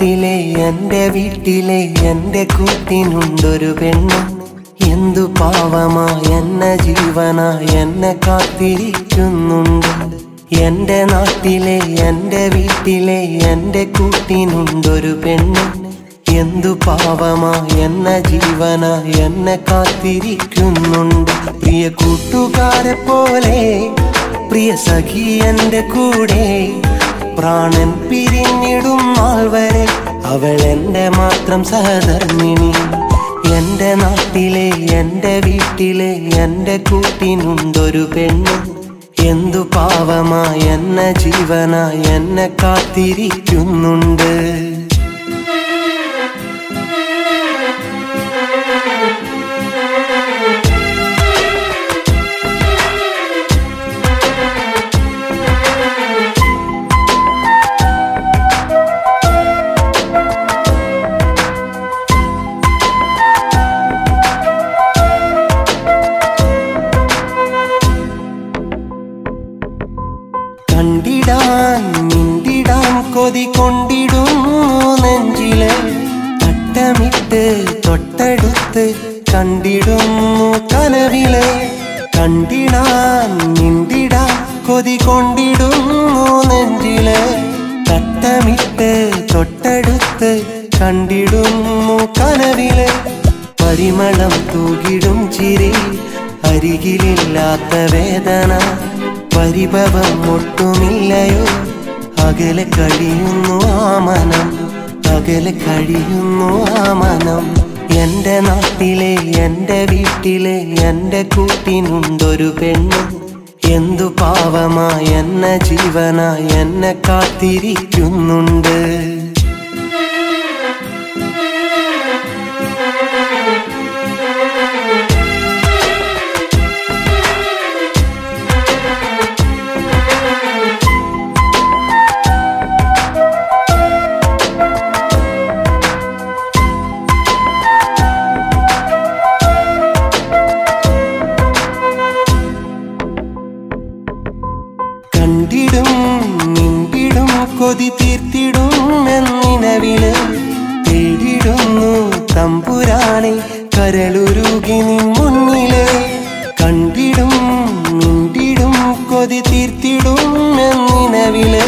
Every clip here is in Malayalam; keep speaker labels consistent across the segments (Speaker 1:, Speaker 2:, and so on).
Speaker 1: നാട്ടിലെ എൻ്റെ വീട്ടിലെ എൻ്റെ കൂട്ടിനുണ്ടൊരു പെണ്ണ്. എന്തു പാവമാ എന്നെ ജീവനാ എന്നെ കാത്തിരിക്കുന്നുണ്ട്. എൻ്റെ നാട്ടിലെ എൻ്റെ വീട്ടിലെ എൻ്റെ കൂട്ടിനുണ്ടൊരു പെണ്ണ്. എന്തു പാവമാ എന്നെ ജീവനാ എന്നെ കാത്തിരിക്കുന്നുണ്ട്. പ്രിയ കൂട്ടുകാരെ പോലെ പ്രിയ സഖി എൻ്റെ കൂടെ, പ്രാണൻ പിരിഞ്ഞിടും നാൾ വരെ അവൾ എൻ്റെ മാത്രം സഹധർമ്മിണി. എൻ്റെ നാട്ടിലെ എൻ്റെ വീട്ടിലെ എൻ്റെ കൂട്ടിനുണ്ടൊരു പെണ്ണ്. എന്തു പാവമാ എന്നെ ജീവനാ എന്നെ കാത്തിരിക്കുന്നുണ്ട്. കണ്ടിടാൻ മിണ്ടിടാൻ കൊതി കൊണ്ടിടുന്നു നെഞ്ചില്. തട്ടമിട്ട് തൊട്ടടുത്ത് കണ്ടിടുന്നു കനവില്. കണ്ടിടാൻ മിണ്ടിടാൻ കൊതി കൊണ്ടിടുന്നു നെഞ്ചില്. തട്ടമിട്ട് തൊട്ടടുത്ത് കണ്ടിടുന്നു കനവില്. പരിമളം തൂകിടും ചിരി, അരികിലില്ലാത്ത വേദന. പരിഭവം ഒട്ടുമില്ലയോ, അകലെ കഴിയുന്നു ആ മനം, അകലെ കഴിയുന്നു ആ മനം. എൻ്റെ നാട്ടിലെ എൻ്റെ വീട്ടിലെ എൻ്റെ കൂട്ടിനുണ്ടൊരു പെണ്ണ്. എന്തു പാവമാ എന്നെ ജീവനാ എന്നെ കാത്തിരിക്കുന്നുണ്ട്. കണ്ടിടും മിണ്ടിടും കൊതി തീർത്തിടും എന്നിനവില്. തേടിടുന്നു തമ്പുരാനെ കരളുരുകി നിൻ മുന്നില്. കണ്ടിടും മിണ്ടിടും കൊതി തീർത്തിടും എന്നിനവില്.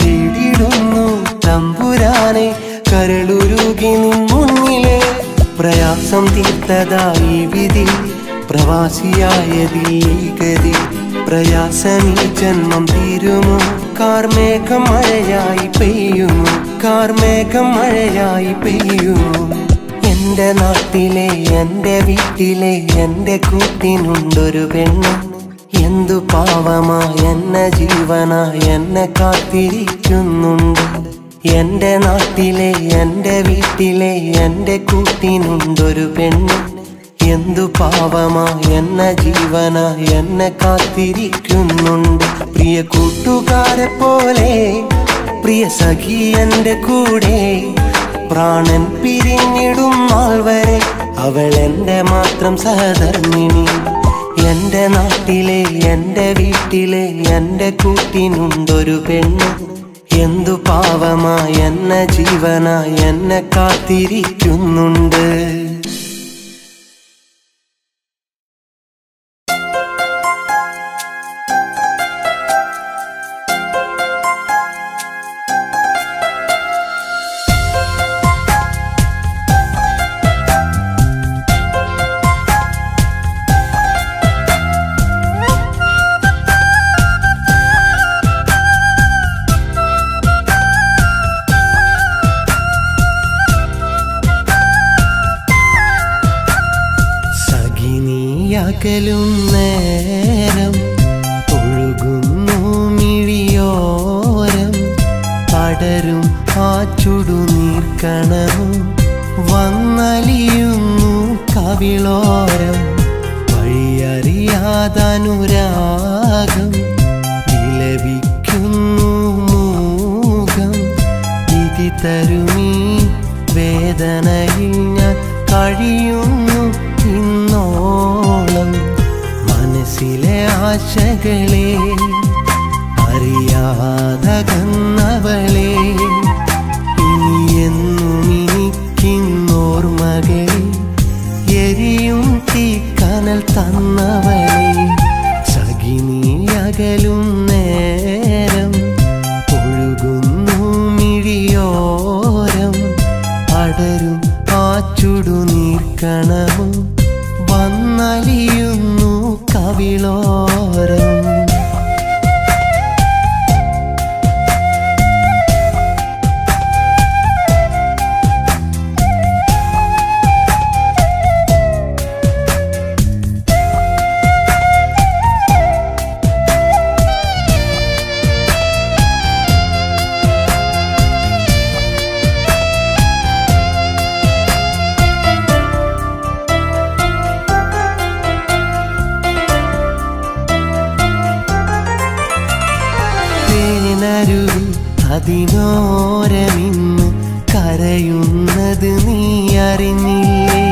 Speaker 1: തേടിടുന്നു തമ്പുരാനെ കരളുരുകി നിൻ മുന്നില്. പ്രയാസം തീർത്തതായി വിധി, പ്രവാസിയായതിൽ ഗതി. പ്രയാസമീ ജന്മം തീരുമോ, കാർമേഘം മഴയായി പെയ്യുമോ, കാർമേഘം മഴയായി പെയ്യുമോ. എൻ്റെ നാട്ടിലെ എൻ്റെ വീട്ടിലെ എൻ്റെ കൂട്ടിനുണ്ടൊരു പെണ്ണ്. എന്തു പാവമാ എന്നെ ജീവനാ എന്നെ കാത്തിരിക്കുന്നുണ്ട്. എൻ്റെ നാട്ടിലെ എൻ്റെ വീട്ടിലെ എൻ്റെ കൂട്ടിനുണ്ടൊരു പെണ്ണ്. എന്തു പാവമാ എന്നെ ജീവനാ എന്നെ കാത്തിരിക്കുന്നുണ്ട്. പ്രിയ കൂട്ടുകാരെ പോലെ പ്രിയ സഖി എൻ്റെ കൂടെ, പ്രാണൻ പിരിഞ്ഞിടും നാൾ വരെ അവൾ എൻ്റെ മാത്രം സഹധർമ്മിണി. എൻ്റെ നാട്ടിലെ എൻ്റെ വീട്ടിലെ എൻ്റെ കൂട്ടിനുണ്ടൊരു പെണ്ണ്. എന്തു പാവമാ എന്നെ ജീവനാ എന്നെ കാത്തിരിക്കുന്നുണ്ട്. ും നേരം ഒഴുകുന്നു മിഴിയോരം, പടരും ആ ചുടുനീർക്കണവും വന്നലിയുന്നു കവിളോരം. വഴിയറിയാതനുരാഗം വിലപിക്കുന്നു മൂകം. വിധി തരുമീ വേദനയിൽ ഞാൻ കഴിയുന്നു ഇന്നോളം. മനസ്സിലെ ആശകളെ അറിയാതകന്നവളെ, ഇനി കനൽ തന്നവളെ സഖിനി അകലും നേരം ഒഴുകുന്നു മിഴിയോരം അടരും ആ ചുടുനീർക്കണവും വന്നലിയുന്നു കവിളോരം അതിനോരമിന്ന് കരയുന്നത് നീ അറിഞ്ഞില്ലേ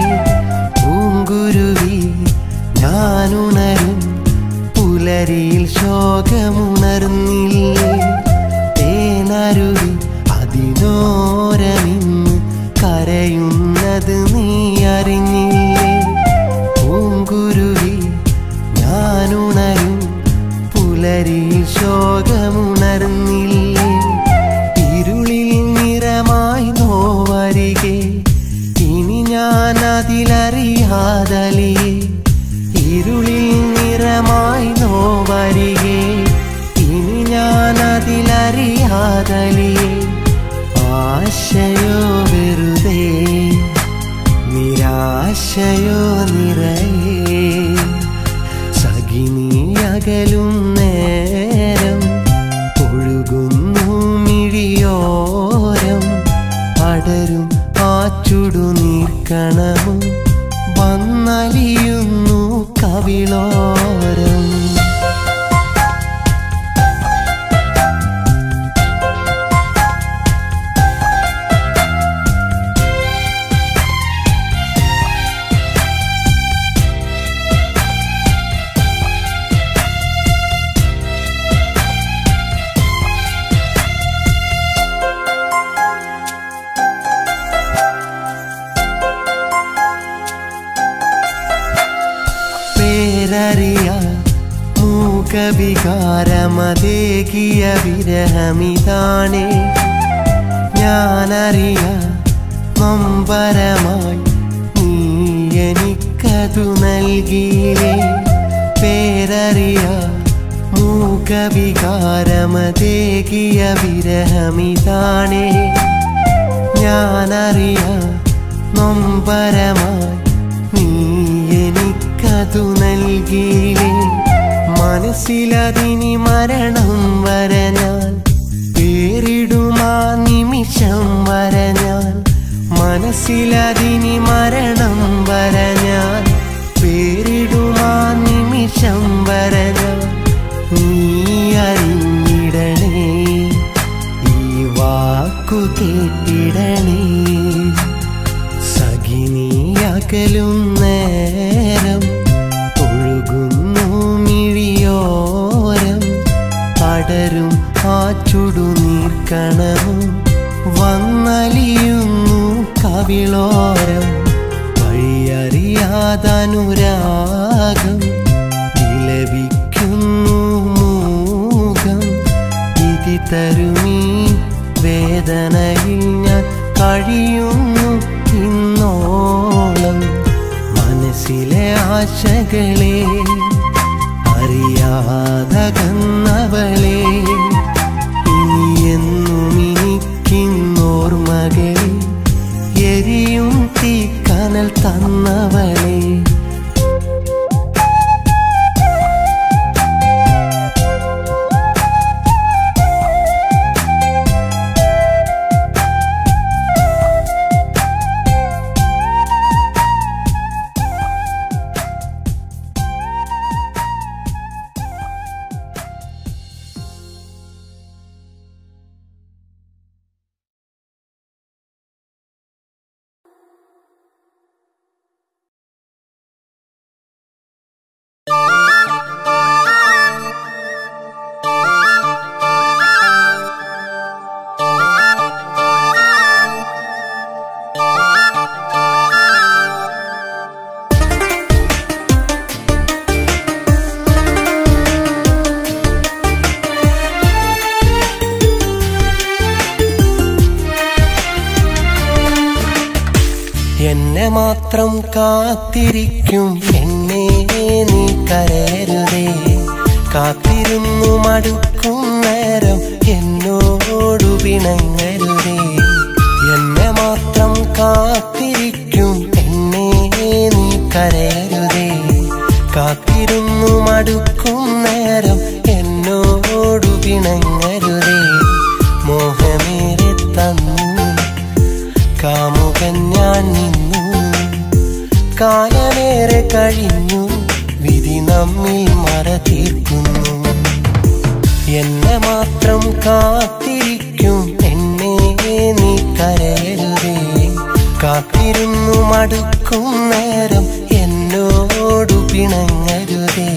Speaker 1: പൂങ്കുരുവി ഞാനുണരും പുലരിയിൽ ശോകമുണർന്നില്ലേ തേനരുവി അതിനോരമിന്ന് കരയുന്നത് നീ അറിഞ്ഞില്ലേ പൂങ്കുരുവി ഞാനുണരും പുലരിയിൽ ശോകമുണർന്നില്ലേ ഇരുളിൽ നിറമായി നോവരികെ ഇനി ഞാൻ അതിലറിയാതലിയേ ഇരുളിൽ നിറമായി നോവരികെ ഇനി ഞാൻ അതിലറിയാതലിയേ ആശയോ വെറുതെ നിരാശയോ നിറയേ സഖിനി അകലും നേരം ഒഴുകുന്നു മിഴിയോരം അടരും ആ ചുടുനീർക്കണവും വന്നലിയുന്നു കവിളോരം മൂകവികാരമതേകിയ വിരഹമിതാണേ ഞാനറിയ നൊമ്പരമായി നീ എനിക്കതു നൽകിയില്ലേ പേരറിയ മൂകവികാരമതേകിയ വിരഹമിതാണേ ഞാനറിയ നൊമ്പരമായി നീ എനിക്കതു നൽകിയില്ലേ മനസ്സിലതിനി മരണം വരെ ഞാൻ പേരിടുമാ നിമിഷം വരെ ഞാൻ മനസ്സിലതിനി മരണം വരെ ഞാൻ പേരിടുമാ നിമിഷം വരെ ഞാൻ നീ അറിഞ്ഞിടണേ ഈ വാക്കു കേട്ടിടണേ സഖിനി അകലും നേരം ഒഴുകുന്നു മിഴിയോരം അടരും ആ ചുടുനീർക്കണവും വന്നലിയുന്നു കവിളോരം വഴിയറിയാതനുരാഗം വിലപിക്കുന്നു മൂകം വിധി തരുമീ വേദനയിൽ ഞാൻ കഴിയുന്നു ഇന്നോളം മനസ്സിലെ ആശകളെ അറിയാതകന്നവളെ ഇനി എന്നും എനിക്കിന്നോർമകളെ എരിയും തീക്കനൽ തന്നവളെ എന്നെ മാത്രം കാത്തിരിക്കും എന്നെ നീ കരയരുതേ. കാത്തിരുന്നു മടുക്കും നേരം എന്നോടു പിണങ്ങരുതേ. എന്നെ മാത്രം കാത്തിരിക്കും എന്നെ നീ കരയരുതേ. കാത്തിരുന്നു മടുക്കും നേരം എന്നോടു പിണങ്ങരുതേ. മോഹമേറെ തന്നു കാമുകൻ ഞാൻ നിന്നു. കാലമേറെ കഴിഞ്ഞു വിധി നമ്മിൽ മറ തീർക്കുന്നു. എന്നെ മാത്രം കാത്തിരിക്കും എന്നെ നീ കരയരുതേ. കാത്തിരുന്നു മടുക്കും നേരം എന്നോടു പിണങ്ങരുതേ.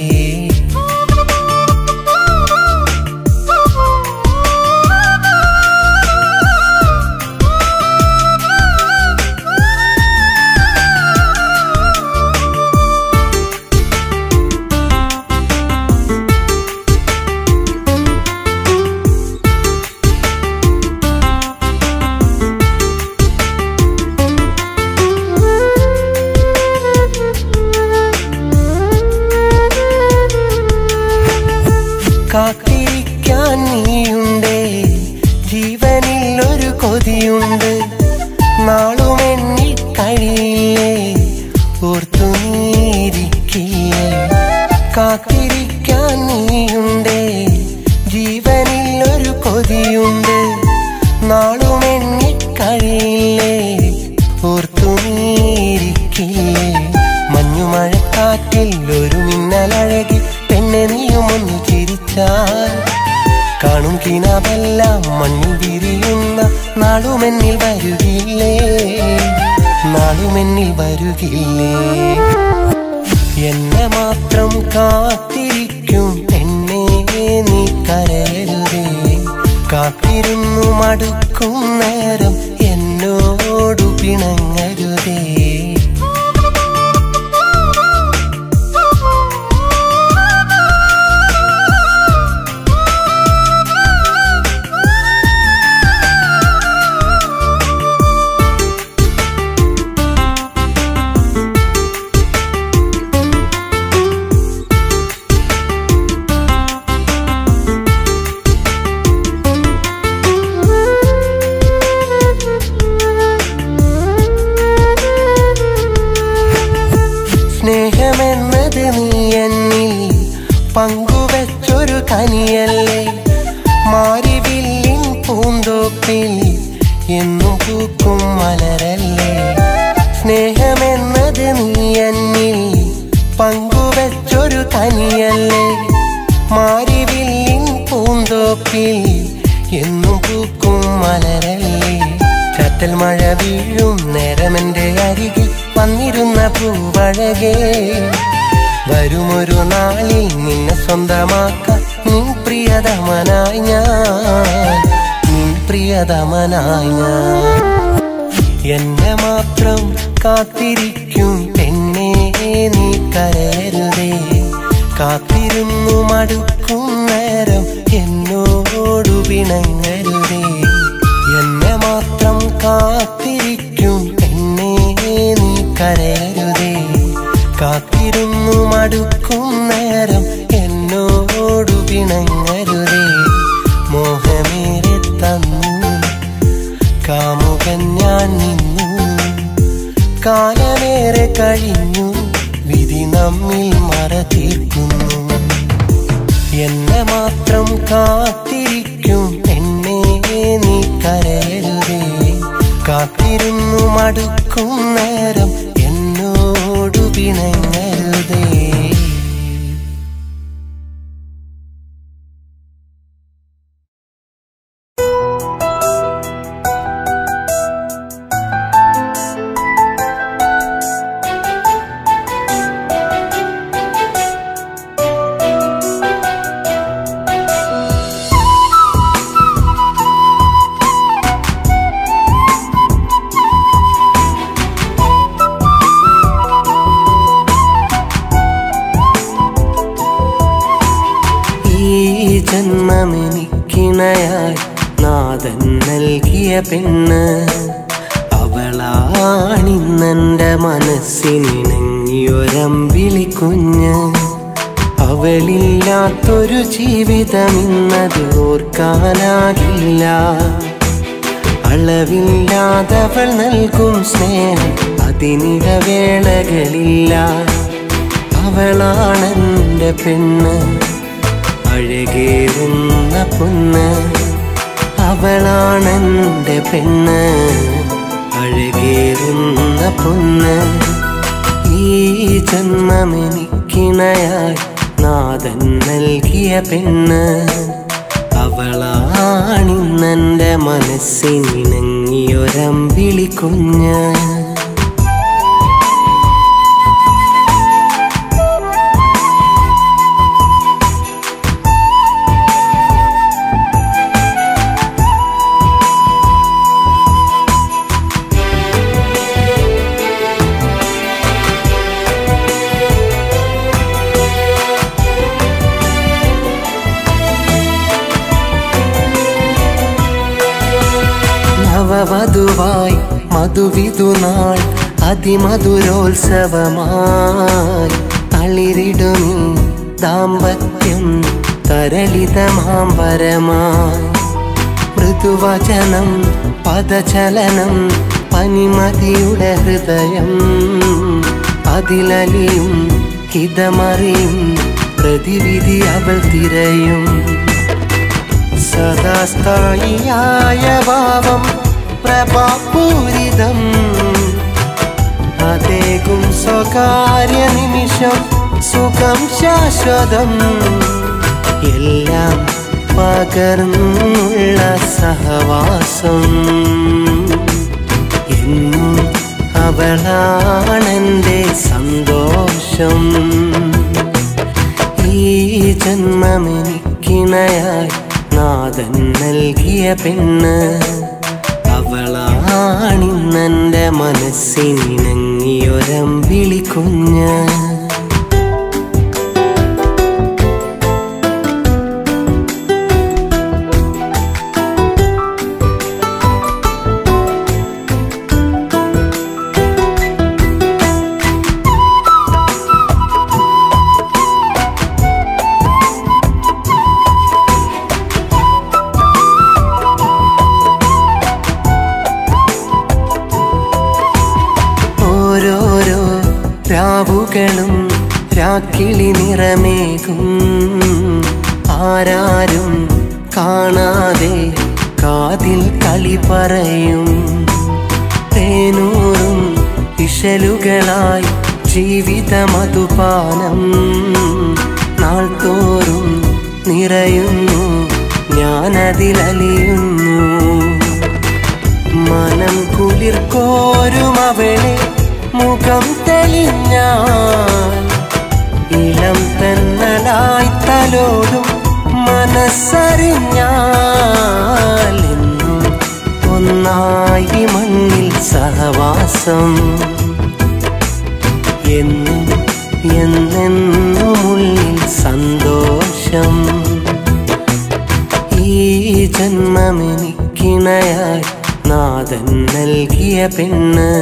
Speaker 1: കാത്തിരിക്കാൻ നീയുണ്ടേ, ജീവനിൽ ഒരു കൊതിയുണ്ട്. നാളുമെണ്ണി കഴിയില്ലേ, ഓർത്തു നീരിക്കില്ലേ. കാത്തിരിക്കാൻ നീയുണ്ടേ, ജീവനിൽ ഒരു കൊതിയുണ്ട്. നാളുമെണ്ണി കഴിയില്ലേ, ഓർത്തു നീരിക്കില്ലേ. മഞ്ഞുമഴക്കാറ്റിൽ ഒരു മിന്നലഴകി പെണ്ണെ നീയുമൊന്നു ചിരിച്ചാൽ കാണും കിനാവെല്ലാം മണ്ണിൽ വിരിയുന്ന നാളുമെന്നിൽ വരുകില്ലേ, നാളുമെന്നിൽ വരുകില്ലേ. എന്നെ മാത്രം കാത്തിരിക്കും എന്നെ നീ കരയരുതേ. കാത്തിരുന്നു മടുക്കും നേരം എന്നോടു പിണങ്ങരുതേ. സ്നേഹമെന്നത് നീ എന്നിൽ പങ്കുവെച്ചൊരു കനിയല്ലേ. മാരിവില്ലിൻ പൂന്തോപ്പിൽ എന്നും പൂക്കും മലരല്ലേ. സ്നേഹമെന്നത് നീ എന്നിൽ പങ്കുവെച്ചൊരു കനിയല്ലേ. മാരിവില്ലിൻ പൂന്തോപ്പിൽ എന്നും പൂക്കും മലരല്ലേ. ചാറ്റൽ മഴ വീഴും നേരമെന്റെ അരികിൽ വന്നിരുന്ന പൂവഴകേ. വരുമൊരു നാളിൽ നിന്നെ സ്വന്തമാക്കാൻ നിൻ പ്രിയതമനായി ഞാൻ, നിൻ പ്രിയതമനായി ഞാൻ. എന്നെ മാത്രം കാത്തിരിക്കും എന്നെ നീ കരയരുതേ. കാത്തിരുന്നു മടുക്കും നേരം എന്നോടു പിണങ്ങരുതേ. എന്നെ മാത്രം കാത്തിരിക്കും എന്നെ നീ കരയരുതേ. കാത്തിരുന്നു മടുക്കും നേരം എന്നോടു പിണങ്ങരുതേ. മോഹമേറെ തന്നു കാമുകൻ ഞാൻ നിന്നു. കാലമേറെ കഴിഞ്ഞു വിധി നമ്മിൽ മറ തീർക്കുന്നു. എന്നെ മാത്രം കാത്തിരിക്കും എന്നെ നീ കരയരുതേ. കാത്തിരുന്നു മടുക്കും നേരം എന്നോടു പിണങ്ങരുതേ. ജന്മമെനിക്കിണയായി നാഥൻ നൽകിയ പെണ്ണ് അവളാ അവളാണിന്നെൻ്റെ മനസ്സിനിണങ്ങിയൊരമ്പിളി കുഞ്ഞ്. അവളില്ലാത്തൊരു ജീവിതം ഇന്നത് ഓർക്കാനാകില്ല. അളവില്ലാതവൾ നൽകും സ്നേഹം അതിനിടവേളകളില്ല. അവളാണെൻ്റെ പെണ്ണ്, അഴകേറുന്ന പൊന്ന്. അവളാണെൻ്റെ പെണ്ണ്, അഴകേറുന്ന പൊന്ന്. ഈ ജന്മമെനിക്കിണയായി നാഥൻ നൽകിയ പെണ്ണ്. അവളാണിന്നെൻ്റെ മനസ്സിനിണങ്ങിയൊരമ്പിളി കുഞ്ഞ്. നവവധുവായി മധുവിധുനാൾ അതിമധുരോത്സവമായി തളിരിടുമീ ദാമ്പത്യം തരളിതമാംബരമായി. മൃദുവചനം പദചലനം പനിമതിയുടെ ഹൃദയം. അതിലലിയും ഹിതമറിയും പ്രതിവിധി അവൾ തിരയും. സദാസ്ഥായിയായ ഭാവം പ്രഭാപൂരിതം. അതേകും സ്വകാര്യ നിമിഷം സുഖം ശാശ്വതം. എല്ലാം പകർന്നുള്ള സഹവാസം. എന്നും അവളാണെൻ്റെ സന്തോഷം. ഈ ജന്മമെനിക്കിണയായി നാഥൻ നൽകിയ പെണ്ണ്. അവളാണിന്നെൻ്റെ മനസ്സിനിണങ്ങിയൊരമ്പിളി കുഞ്ഞ്. രാവുകളും രാക്കിളി നിറമേകും. ആരാരും കാണാതെ കാതിൽ കളി പറയും. തേനൂറും ഇശലുകളായി ജീവിത മധുപാനം. നാൾത്തോറും നിറയുന്നു, ഞാനതിലലിയുന്നു. മനം കുളിർക്കോരും അവളെ മുഖം തെളിഞ്ഞാൽ. ഇളം തെന്നലായി തലോടും മനസ്സറിഞ്ഞാൽ. എന്നും ഒന്നായി മണ്ണിൽ സഹവാസം. എന്നും എന്നെന്നുമുള്ളിൽ സന്തോഷം. ഈ ജന്മമെനിക്കിണയായി നാഥൻ നൽകിയ പെണ്ണ്.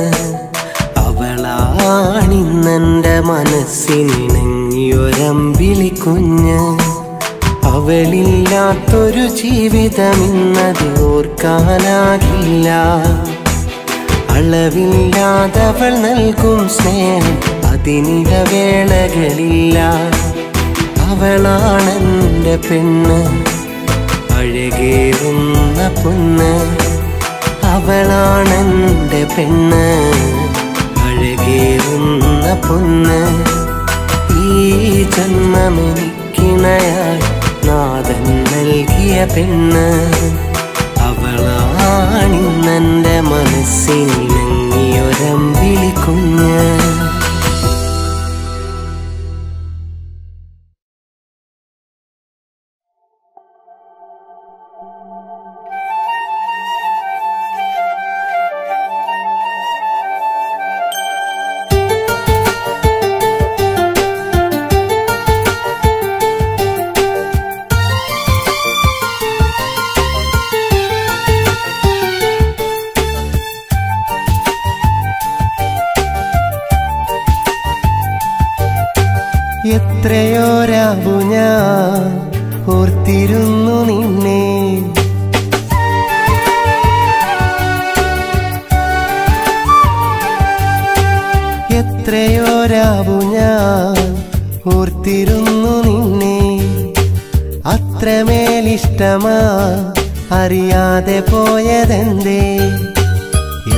Speaker 1: അവളാണിന്നെൻ്റെ മനസ്സിനിണങ്ങിയൊരമ്പിളി കുഞ്ഞ്. അവളില്ലാത്തൊരു ജീവിതം ഇന്നത് ഓർക്കാനാകില്ല. അളവില്ലാതവൾ നൽകും സ്നേഹം അതിനിടവേളകളില്ല. അവളാണെൻ്റെ പെണ്ണ്, അഴകേറുന്ന പൊന്ന്. അവളാണെൻ്റെ പെണ്ണ്, അഴകേറുന്ന പൊന്ന്. ഈ ജന്മമെനിക്കിണയായി നാഥൻ നൽകിയ പെണ്ണ്. അവളാണിന്നെൻ്റെ മനസ്സിനിണങ്ങിയൊരമ്പിളി കുഞ്ഞ്. എത്രയോ രാവു ഞാൻ ഓർത്തിരുന്നു നിന്നെ. എത്രയോ രാവു ഞാൻ ഓർത്തിരുന്നു നിന്നെ. അത്രമേലിഷ്ടമാ അറിയാതെ പോയതെന്തേ?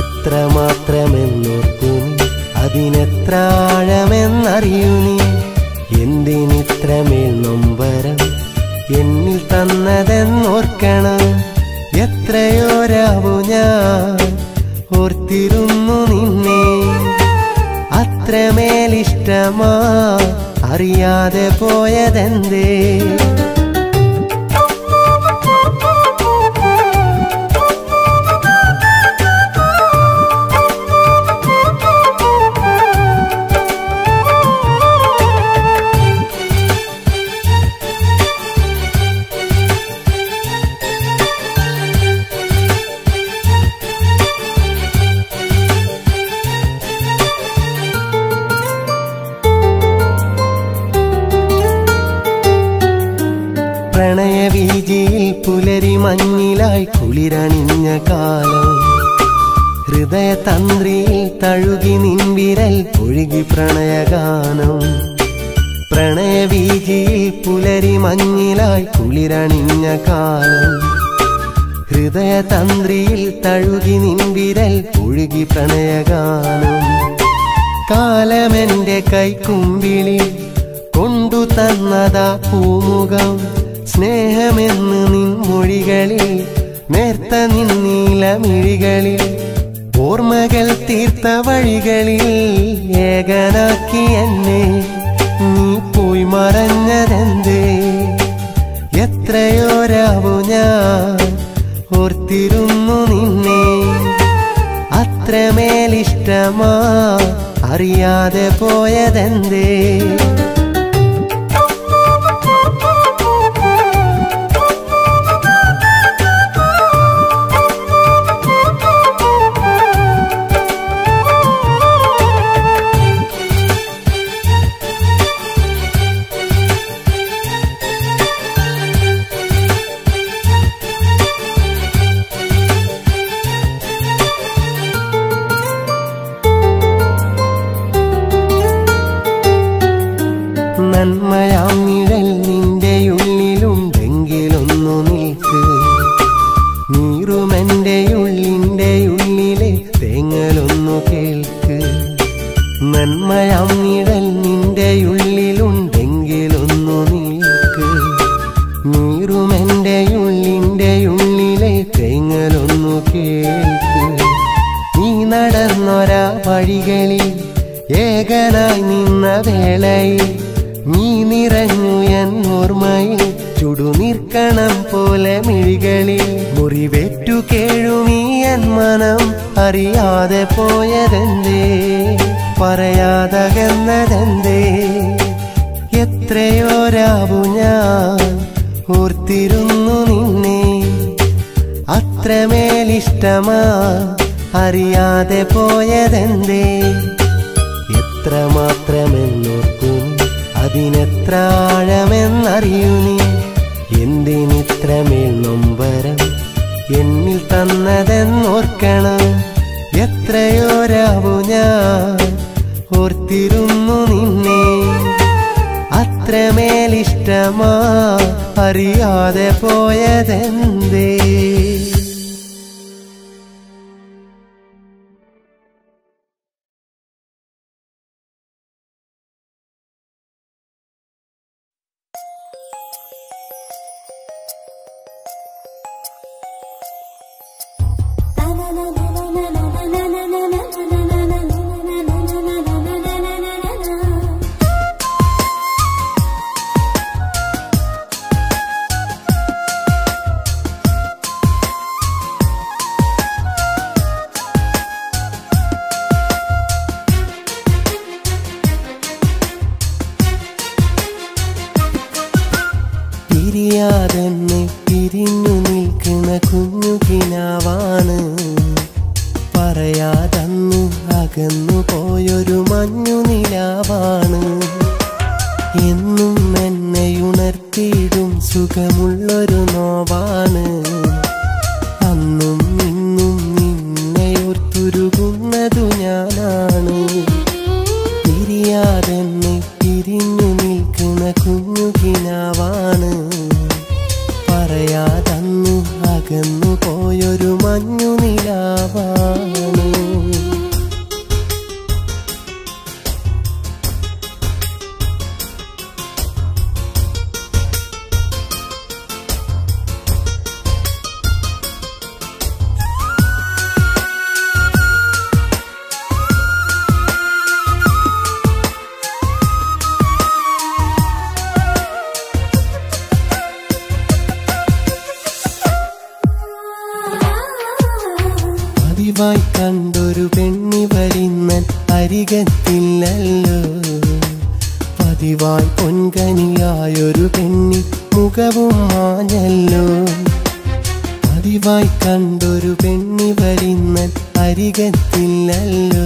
Speaker 1: എത്രമാത്രമെന്നോർത്തു നീ, അതിനെത്ര ആഴമെന്നറിയൂ നീ. എന്തിനിത്രമേൽ നൊമ്പരം എന്നിൽ തന്നതെന്നോർക്കണം. എത്രയോ രാവു ഞാൻ ഓർത്തിരുന്നു നിന്നെ. അത്രമേലിഷ്ടമാ അറിയാതെ പോയതെന്തേ? പ്രണയവീജിയിൽ പുലരി മഞ്ഞിലായി കുളിരണിഞ്ഞ കാലം. ഹൃദയതന്ത്രിയിൽ തഴുകി നിൻവിരൽ ഒഴുകി പ്രണയഗാനം. പ്രണയവീജിയിൽ പുലരി മഞ്ഞിലായി കുളിരണിഞ്ഞ കാലം. ഹൃദയതന്ത്രിയിൽ തഴുകി നിൻവിരൽ ഒഴുകി പ്രണയഗാനം. കാലമെന്റെ കൈക്കുമ്പിളി കൊണ്ടു തന്നതാ പൂമുഖം. സ്നേഹമെന്ന് നിൻ മൊഴികളിൽ നേർത്ത നിന്നീലമിഴികളിൽ ഓർമ്മകൾ തീർത്ത വഴികളിൽ ഏകനാക്കി എന്നെ നീ പോയി മറഞ്ഞതെന്തേ? എത്രയോ രാവു ഞാൻ ഓർത്തിരുന്നു നിന്നെ. അത്രമേലിഷ്ടമാ അറിയാതെ പോയതെന്തേ? നന്മയാം നിഴൽ നിന്റെ ഉള്ളിലുണ്ടെങ്കിലൊന്നു നിൽക്ക്. നീറുമെന്റെ ഉള്ളിന്റെ ഉള്ളിലെ തേങ്ങലൊന്നു കേൾക്ക്. നന്മയാം നിഴൽ നിന്റെ ഉള്ളിലുണ്ടെങ്കിലൊന്നു നിൽക്ക്. നീറുമെന്റെ ഉള്ളിന്റെ ഉള്ളിലെ തേങ്ങലൊന്നു കേൾക്ക്. നീ നടന്നൊരാ വഴികളിൽ ഏകനായി നിന്ന വേളയിൽ നീ നിറഞ്ഞു എന്നോർമ്മയിൽ ചുടുനിർക്കണം പോലെ മിഴികളിൽ. മുറിവേറ്റു കേഴുമീ എൻ മനം അറിയാതെ പോയതെന്തേ? പറയാതകന്നതെന്തേ? എത്രയോ രാവു ഞാൻ ഓർത്തിരുന്നു നിന്നെ. അത്രമേലിഷ്ടമാ അറിയാതെ പോയതെന്തേ? എത്രമാത്രമെന്നോർക്കും അതിനെത്ര ആഴമെന്നറിയൂ നീ. എന്തിനിത്രമേൽ നൊമ്പരം എന്നിൽ തന്നതെന്നോർക്കണം. എത്രയോ രാവു ഞാൻ ഓർത്തിരുന്നു നിന്നെ. അത്രമേലിഷ്ടമാ അറിയാതെ പോയതെന്തേ? പിരിയാതെന്നെ പിരിഞ്ഞു നിൽക്കുന്ന കുഞ്ഞു കിനാവാണ്. പറയാതന്നു അകന്നു പോയൊരു മഞ്ഞു നിലാവാണ്. സുഖമുള്ളൊരു നോവാണ്. അന്നും ഇന്നും നിന്നെയോർത്തുരുകുന്നതു ഞാനാണ്. പിരിയാതെന്നെ പിരിഞ്ഞു നിൽക്കുന്ന കുഞ്ഞുകിനാവാണ്. പറയാതന്നു അകന്നു പോയൊരു മഞ്ഞു നിലാവാണ്. പതിവായി കണ്ടൊരു പെണ്ണി വരുന്നൻ അരികത്തില്ലല്ലോ. പതിവായി പൊൻകനിയായൊരു പെണ്ണി മുഖവും മാഞ്ഞല്ലോ. പതിവായി കണ്ടൊരു പെണ്ണി വരുന്നൻ അരികത്തില്ലല്ലോ.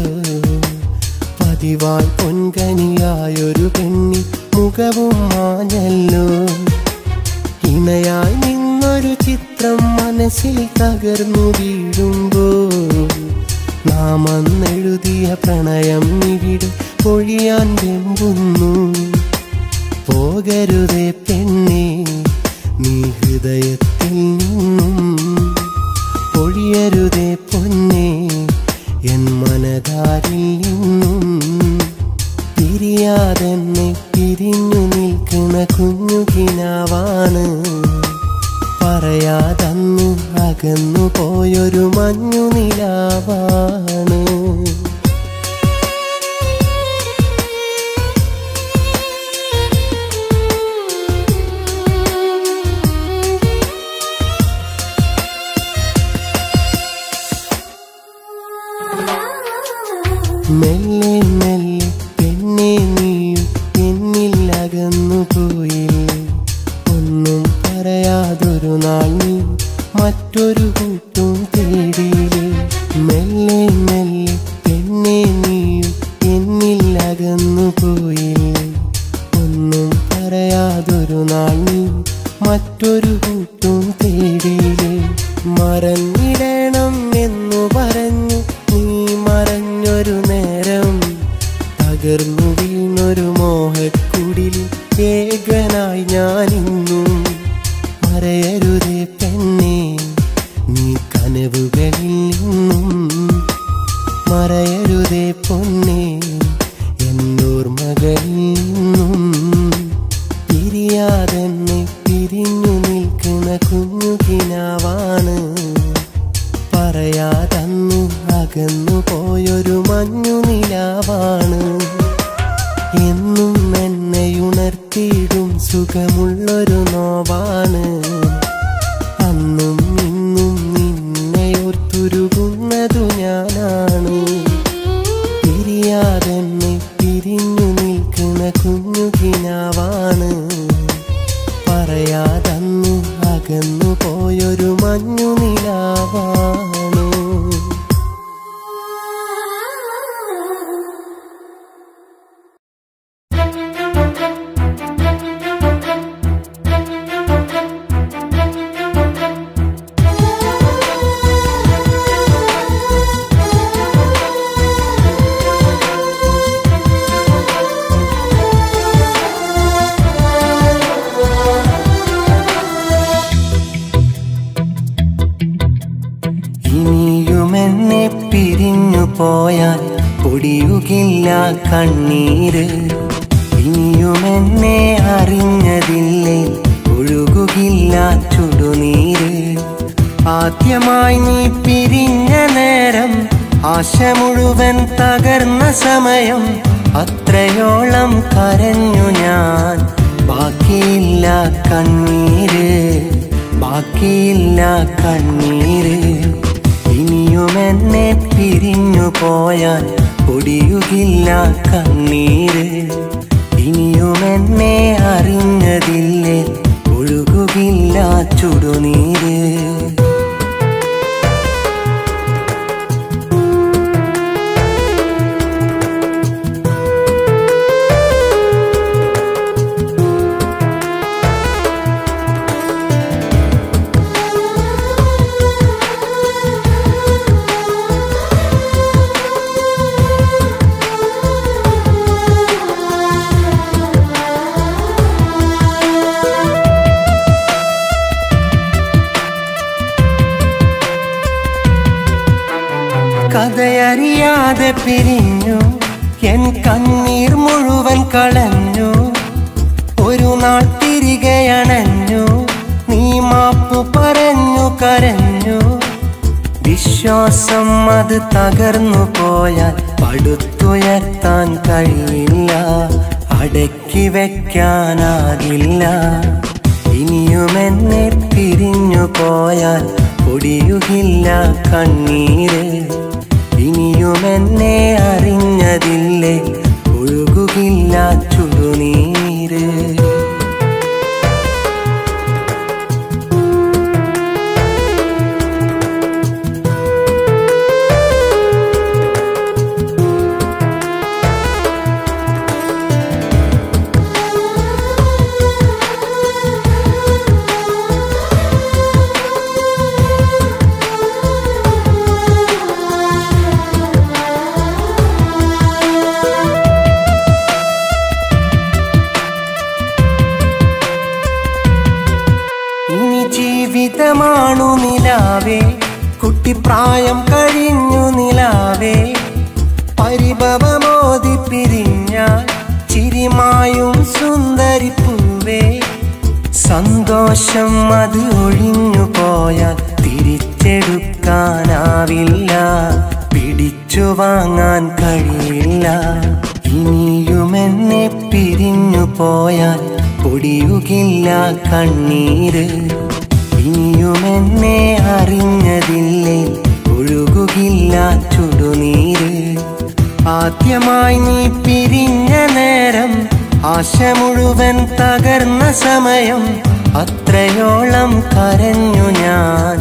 Speaker 1: പതിവായി പൊൻകനിയായൊരു പെണ്ണി മുഖവും മാഞ്ഞല്ലോ. ഇണയായി നിന്നൊരു ചിത്രം മനസ്സിൽ തകർന്നു വീഴുമ്പോൾ നാം അന്നെഴുതിയ പ്രണയം ഇവിടെ പൊഴിയാൻ വെമ്പുന്നു. പോകരുതേ പെണ്ണേ നീ ഹൃദയത്തിൽ നിന്നും, പൊഴിയരുതേ പൊന്നേ എൻ മനതാരിൽ നിന്നും. പിരിയാതെന്നെ പിരിഞ്ഞു നിൽക്കുന്ന കുഞ്ഞുകിനാവാണ്. പറയാതന്നു അകന്നു പോയൊരു മഞ്ഞു നിലാവാണ്. മെല്ലെ മെല്ലെ പെണ്ണെ നീയും എന്നിൽ അകന്നു പോയില്ലേ. ഒന്നും പറയാതൊരു നാൾ നീ മറ്റൊരു കൂട്ടും തേടിയില്ലേ. മെല്ലെ മെല്ലെ പെണ്ണെ നീയും എന്നിൽ അകന്നു പോയില്ലേ. ഒന്നും പറയാതൊരു നാൾ നീ മറ്റൊരു കൂട്ടും തേടിയില്ലേ. മറന്നിടണം എന്നു പറഞ്ഞു നീ മറഞ്ഞൊരു നേരം, തകർന്നു വീണൊരു മോഹക്കുടിൽ ഏകനായി ഞാനിന്നും. മറയരുതേ പെണ്ണേ നീ കനവുകളിൽ നിന്നും, മറയരുതേ പൊന്നേ എന്നോർമകളിൽ നിന്നും. പിരിയാതെന്നെ പിരിഞ്ഞു നിൽക്കുന്ന കുഞ്ഞുകിനാവാണ്. പറയാതന്നു അകന്നു പോയൊരു മഞ്ഞു നിലാവാണ്. എന്നും എന്നെയുണർത്തിയിടും സുഖമുള്ളൊരു നോവാണ്. അന്നും ഇന്നും നിന്നെയോർത്തുരുകുന്നതു ഞാനാണ്. പിരിയാതെന്നെ പിരിഞ്ഞു നിൽക്കുന്ന കുഞ്ഞുകിനാവാണ്. പറയാതന്നു അകന്നു പോയൊരു മഞ്ഞു നിലാവാണ്. ഇനിയുമെന്നെ പിരിഞ്ഞു പോയാൽ പൊടിയുകില്ല കണ്ണീര്. ഇനിയുമെന്നെ അറിഞ്ഞതില്ലേ ഒഴുകുകില്ല ചുടുനീര്. ആദ്യമായി നീ പിരിഞ്ഞ നേരം ആശ മുഴുവൻ തകർന്ന സമയം. അത്രയോളം കരഞ്ഞു ഞാൻ, ബാക്കിയില്ല കണ്ണീര്, ബാക്കിയില്ല കണ്ണീര്. ഇനിയുമെന്നെ പിരിഞ്ഞു പോയാൽ പൊടിയുകില്ല കണ്ണീര്. ഇനിയുമെന്നെ അറിഞ്ഞതില്ലേ ഒഴുകുകില്ല ചുടുനീര്. അറിയാതെ പിരിഞ്ഞു എൻ കണ്ണീർ മുഴുവൻ കളഞ്ഞു ഒരു നാൾ തിരികെ അണഞ്ഞു നീ മാപ്പു പറഞ്ഞു കരഞ്ഞു വിശ്വാസം അത് തകർന്നു പോയാൽ പടുത്തുയർത്താൻ കഴിയില്ല അടക്കി വെക്കാനാകില്ല ഇനിയും എന്നെ പിരിഞ്ഞു പോയാൽ പൊടിയുകില്ല കണ്ണീര് ഇനിയും എന്നെ അറിഞ്ഞതില്ലേ ഒഴുകുകില്ല ചുടുനീര് ജീവിതമാണു നിലാവേ കുട്ടിപ്രായം കഴിഞ്ഞു നിലാവേ പരിഭവമോതി പിരിഞ്ഞാൽ ചിരിമായും സുന്ദരിപ്പൂവേ സന്തോഷം അത് ഒഴിഞ്ഞു പോയാൽ തിരിച്ചെടുക്കാനാവില്ല പിടിച്ചു വാങ്ങാൻ കഴിയില്ല ഇനിയും എന്നെ പിരിഞ്ഞു പോയാൽ പൊടിയുകില്ല കണ്ണീര് ഇനിയും എന്നെ അറിഞ്ഞതില്ലേ ഒഴുകുകില്ല ചുടുനീര് ആദ്യമായി നീ പിരിഞ്ഞ നേരം ആശ മുഴുവൻ തകർന്ന സമയം അത്രയോളം കരഞ്ഞു ഞാൻ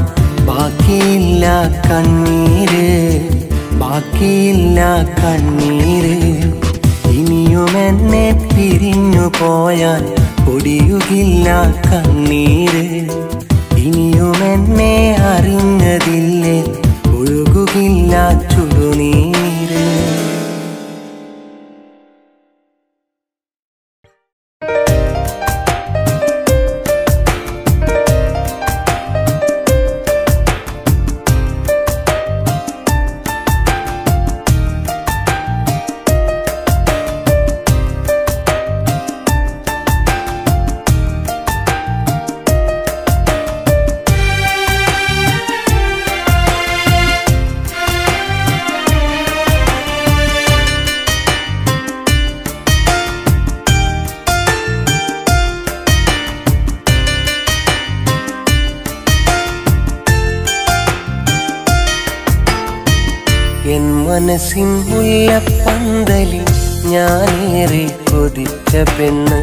Speaker 1: ബാക്കിയില്ല കണ്ണീര് ബാക്കിയില്ല കണ്ണീര് ഇനിയും എന്നെ പിരിഞ്ഞു പോയാൽ പൊടിയുകില്ല കണ്ണീര് ഇനിയും എന്നെ അറിഞ്ഞതില്ലേ ഒഴുകുകില്ല ചുടുനീര് എൻ മനസ്സിൻ മുല്ലപ്പന്തലിൽ ഞാനേറെ കൊതിച്ച പെണ്ണ്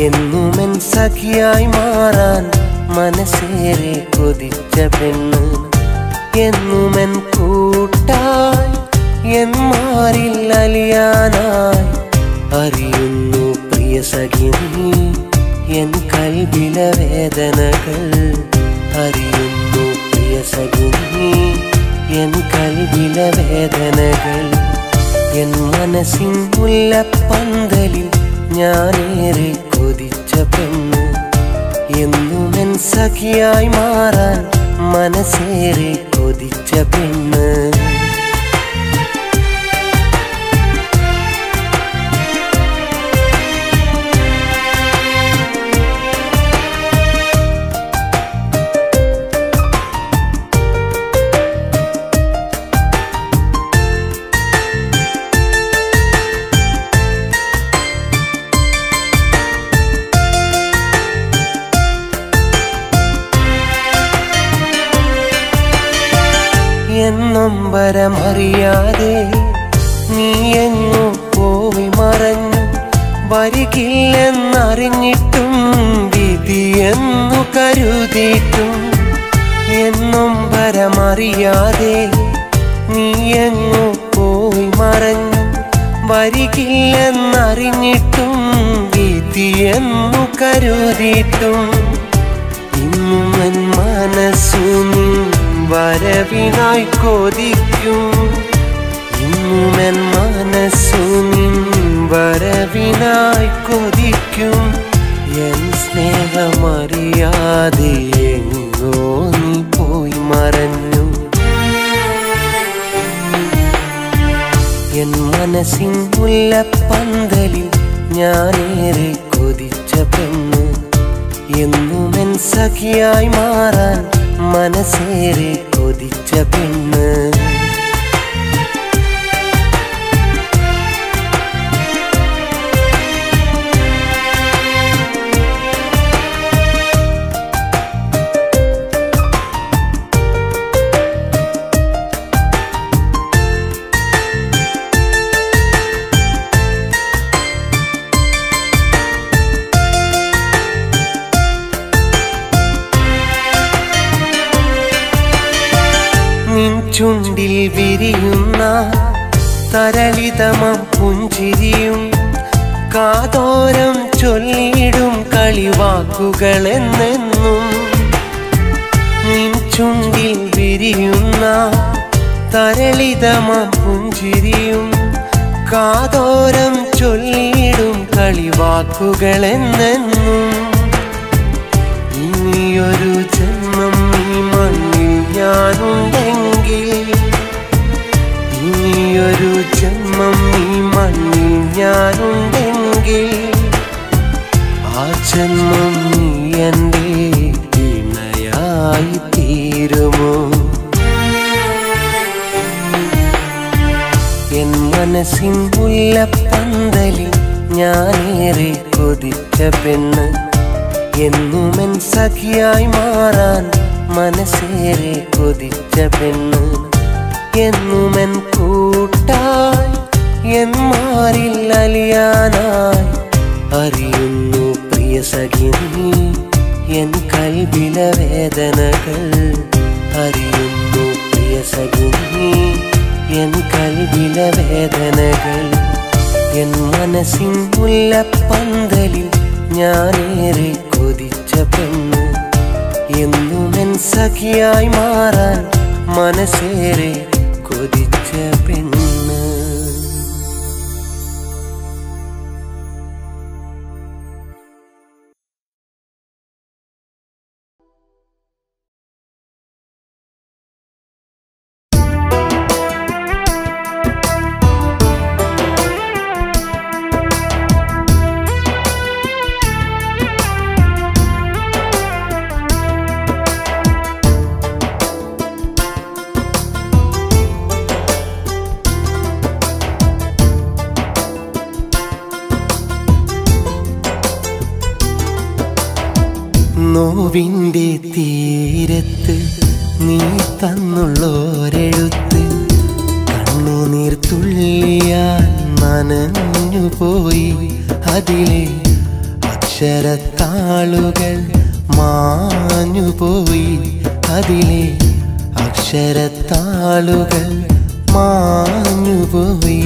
Speaker 1: എന്നുമെൻ സഖിയായി മാറാൻ മനസ്സേറെ കൊതിച്ച പെണ്ണ് എന്നുമെൻ കൂട്ടായി എൻ മാറിൽ അലിയാനായി അറിയുന്നു പ്രിയ സഖി നീ എൻ കൽബിലെ വേദനകൾ അറിയുന്നു പ്രിയ സഖി നീ എൻ കൽബിലെ വേദനകൾ എൻ മനസ്സിൻ മുല്ലപ്പന്തലിൽ ഞാനേറെ കൊതിച്ച പെണ്ണ് എന്നുമെൻ സഖിയായി മാറാൻ മനസ്സേറെ കൊതിച്ച പെണ്ണ് നൊമ്പരമറിയാതെ നീ എങ്ങോ പോയി മറഞ്ഞു വരികില്ലെന്നറിഞ്ഞിട്ടും വിധിയെന്നു കരുതിയിട്ടും എന്നൊമ്പരമറിയാതെ നീ എങ്ങോ പോയി മറഞ്ഞു വരികില്ലെന്നറിഞ്ഞിട്ടും വിധിയെന്നു കരുതിയിട്ടും ഇന്നും എൻ മനസ്സു നീ വരവിനായി കൊതിക്കും ഇന്നും എൻ മനസ്സു നിൻ വരവിനായി കൊതിക്കും എൻ സ്നേഹമറിയാതെ എങ്ങോ നീ പോയി മറഞ്ഞു മനസ്സിൻ മുല്ലപ്പന്തലിൽ ഞാനേറെ കൊതിച്ച പെണ്ണ് എന്നുമെൻ സഖിയായി മാറാൻ മനസ്സേറെ കൊതിച്ച പെണ്ണ് ചുണ്ടിൽ വിരിയുന്ന തരളിതമം പുഞ്ചിരിയും കാതോരം ചൊല്ലിടും കളിവാക്കുകളെന്നെന്നും നിൻ ചുണ്ടിൽ വിരിയുന്ന തരളിതമം പുഞ്ചിരിയും കാതോരം ചൊല്ലിടും കളിവാക്കുകളെന്നെന്നും ഇനിയൊരു ജന്മം ഈ മണ്ണിൽ ഞാനുണ്ടെങ്കിൽ ഇനിയൊരു ജന്മം ഈ മണ്ണിൽ ഞാനുണ്ടെങ്കിൽ ആ ജന്മം നീ എൻ്റെ ഇണയായി തീരുമോ എൻ മനസ്സിൻ മുല്ലപ്പന്തലിൽ ഞാനേറെ കൊതിച്ച പെണ്ണ് എന്നുമെൻ സഖിയായി മാറാൻ മനസ്സേറെ കൊതിച്ച പെണ്ണ് എന്നുമെൻ കൂട്ടായി എൻ മാറിൽ അലിയാനായി അറിയുന്നു പ്രിയ സഖി നീ എൻ കൽബിലെ വേദനകൾ അറിയുന്നു പ്രിയ സഖി നീ എൻ കൽബിലെ വേദനകൾ എൻ മനസ്സിൻ മുല്ലപ്പന്തലിൽ ഞാനേറെ കൊതിച്ച പെണ്ണ് എന്നുമെൻ സഖിയായി മാറാൻ മനസ്സേറെ കൊതിച്ച പെണ്ണ് നോവിൻ്റെ തീരത്ത് നീ തന്നുള്ളോരെഴുത്ത് കണ്ണുനീർ തുള്ളിയാൽ നനഞ്ഞുപോയി അതിലെ അക്ഷരത്താളുകൾ മാഞ്ഞുപോയി അതിലെ അക്ഷരത്താളുകൾ മാഞ്ഞുപോയി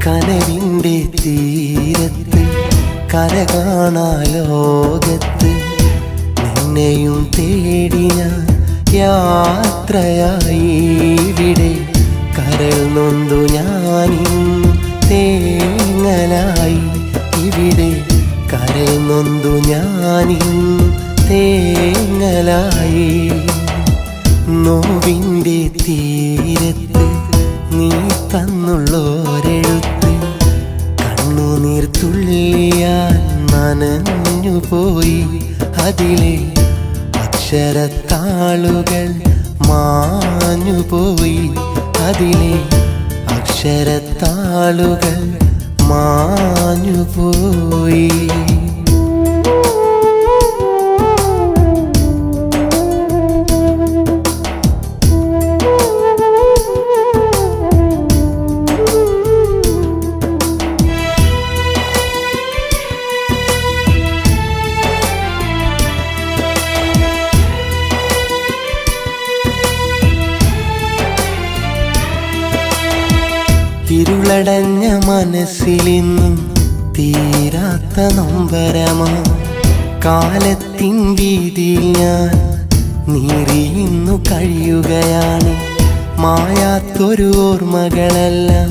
Speaker 1: കനവിൻ്റെ തീരത്ത് കര കാണാ ലോകത്ത് നിന്നെയും തേടി ഞാൻ യാത്രയായി ഇവിടെ കരൾ നൊന്തു ഞാനിന്നും തേങ്ങലായി ഇവിടെ കരൾ നൊന്തു ഞാനിന്നും തേങ്ങലായി നോവിൻ്റെ തീരത്ത് നീ തന്നുള്ളോരെഴുത്ത് കണ്ണുനീർ തുള്ളിയാൽ നനഞ്ഞുപോയി അതിലെ അക്ഷരത്താളുകൾ മാഞ്ഞുപോയി അതിലെ അക്ഷരത്താളുകൾ മാഞ്ഞുപോയി ഇരുളടഞ്ഞ മനസ്സിലിന്നും തീരാത്ത നൊമ്പരമാ കാലത്തിൻ വീതിയിൽ ഞാൻ നീറിയുന്നു കഴിയുകയാണ് മായാത്തൊരു ഓർമ്മകളെല്ലാം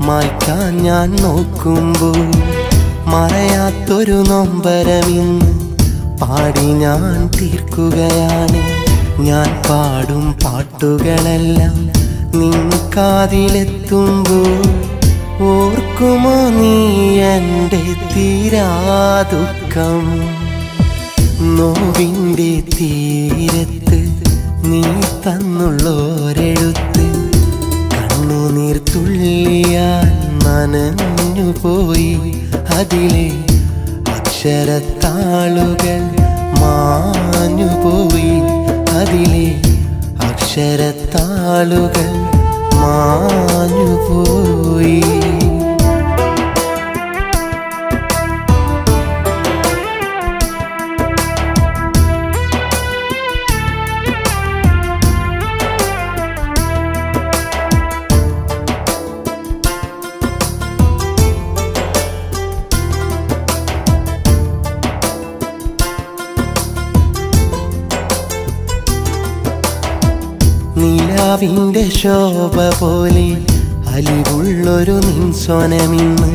Speaker 1: മായ്ക്കാൻ ഞാൻ നോക്കുമ്പോൾ മറയാത്തൊരു നൊമ്പരമിന്ന് പാടി ഞാൻ തീർക്കുകയാണ് ഞാൻ പാടും പാട്ടുകളെല്ലാം നിൻ കാതിലെത്തുമ്പോൾ ഓർക്കുമോ നീ എൻ്റെ തീരാദുഃഖം? നോവിൻ്റെ തീരത്ത് നീ തന്നുള്ളോരെഴുത്ത് കണ്ണുനീർ തുള്ളിയാൽ നനഞ്ഞുപോയി. അതിലെ അക്ഷരത്താളുകൾ മാഞ്ഞുപോയി. അതിലെ അക്ഷരത്താളുകൾ മാഞ്ഞുപോയി. നിലാവിൻ്റെ ശോഭ പോലെ അലിവുള്ളൊരു നിൻസ്വനമിന്ന്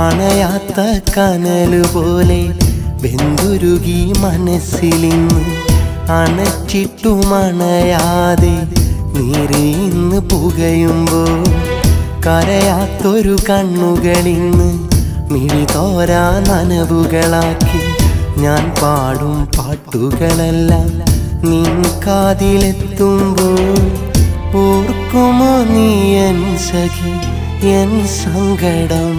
Speaker 1: അണയാത്ത കനലുപോലെ വെന്തുരുകി മനസ്സിലിന്ന്. അണച്ചിട്ടുമണയാതെ നീറിയിന്ന് പുകയുമ്പോൾ കരയാത്തൊരു കണ്ണുകളിന്ന് മിഴി തോരാ നനവുകളാക്കി. ഞാൻ പാടും പാട്ടുകളെല്ലാം നിൻ കാതിലെത്തുമ്പോൾ ഓർക്കുമോ നീ എൻ സഖി എൻ സങ്കടം?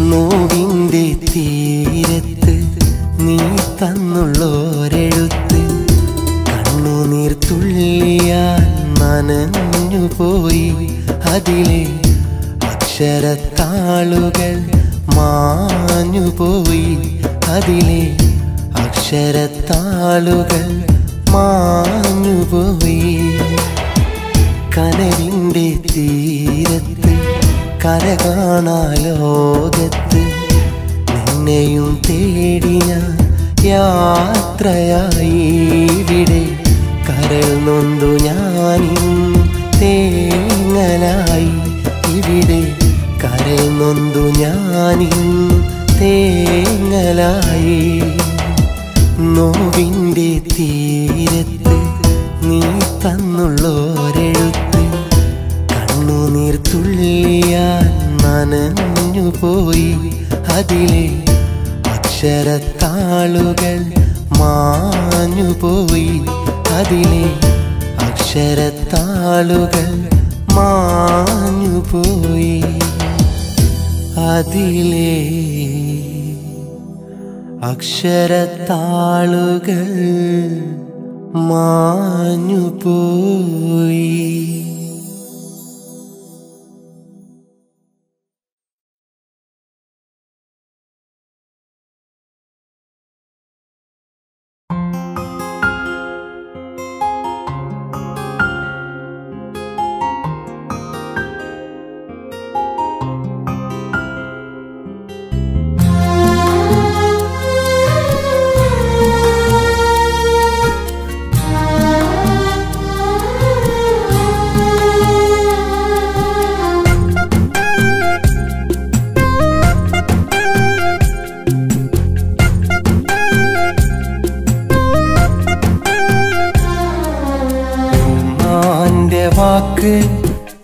Speaker 1: നോവിൻ്റെ തീരത്ത് നീ തന്നുള്ളോരെഴുത്ത് കണ്ണുനീർ തുള്ളിയാൽ നനഞ്ഞുപോയി. അതിലെ അക്ഷരത്താളുകൾ മാഞ്ഞുപോയി. അതിലെ അക്ഷരത്താളുകൾ മാഞ്ഞുപോയി. കനവിൻ്റെ തീരത്ത് കര കാണാ ലോകത്ത് നിന്നെയും തേടി ഞാൻ യാത്രയായി. ഇവിടെ കരൾ നൊന്തു ഞാനിന്ന് തേങ്ങലായി. ഇവിടെ കരൾ നൊന്തു ഞാനിന്ന് തേങ്ങലായി. നോവിൻ്റെ തീരത്ത് നീ തന്നുള്ളോരെഴുത്ത് കണ്ണുനീർ തുള്ളിയാൽ നനഞ്ഞുപോയി. അതിലെ അക്ഷരത്താളുകൾ മാഞ്ഞുപോയി. അതിലെ അക്ഷരത്താളുകൾ മാഞ്ഞുപോയി. അതിലെ അക്ഷരത്താളുകൾ മാഞ്ഞുപോയി.